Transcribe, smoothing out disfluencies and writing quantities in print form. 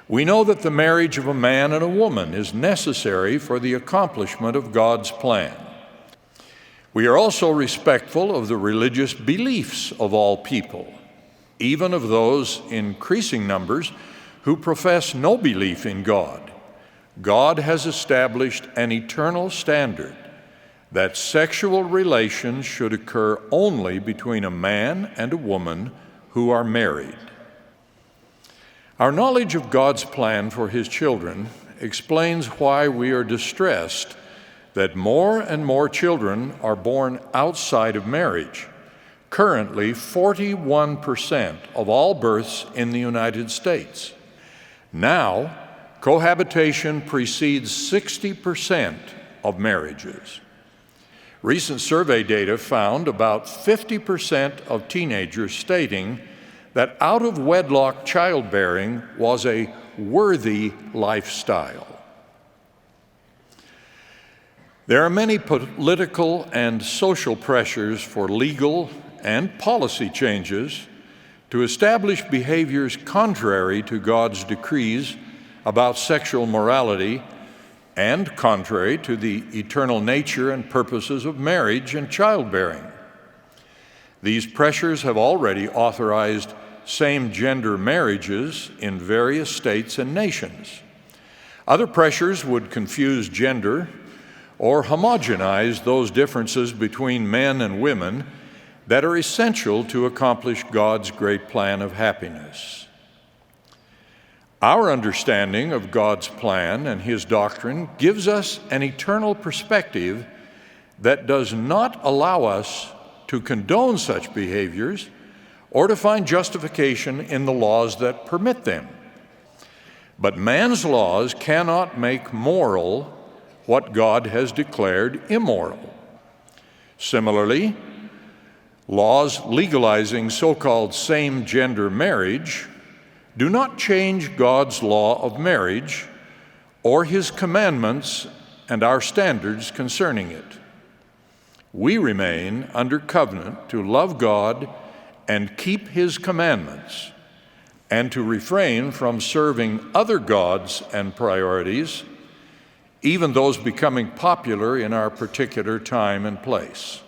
We know that the marriage of a man and a woman is necessary for the accomplishment of God's plan. We are also respectful of the religious beliefs of all people, even of those increasing numbers who profess no belief in God. God has established an eternal standard that sexual relations should occur only between a man and a woman who are married. Our knowledge of God's plan for His children explains why we are distressed that more and more children are born outside of marriage. Currently, 41% of all births in the United States. Now, cohabitation precedes 60% of marriages. Recent survey data found about 50% of teenagers stating that out-of-wedlock childbearing was a worthy lifestyle. There are many political and social pressures for legal and policy changes to establish behaviors contrary to God's decrees about sexual morality and contrary to the eternal nature and purposes of marriage and childbearing. These pressures have already authorized same-gender marriages in various states and nations. Other pressures would confuse gender or homogenize those differences between men and women that are essential to accomplish God's great plan of happiness. Our understanding of God's plan and His doctrine gives us an eternal perspective that does not allow us to condone such behaviors or to find justification in the laws that permit them. But man's laws cannot make moral what God has declared immoral. Similarly, laws legalizing so-called same-gender marriage do not change God's law of marriage or His commandments and our standards concerning it. We remain under covenant to love God and keep His commandments, and to refrain from serving other gods and priorities, even those becoming popular in our particular time and place.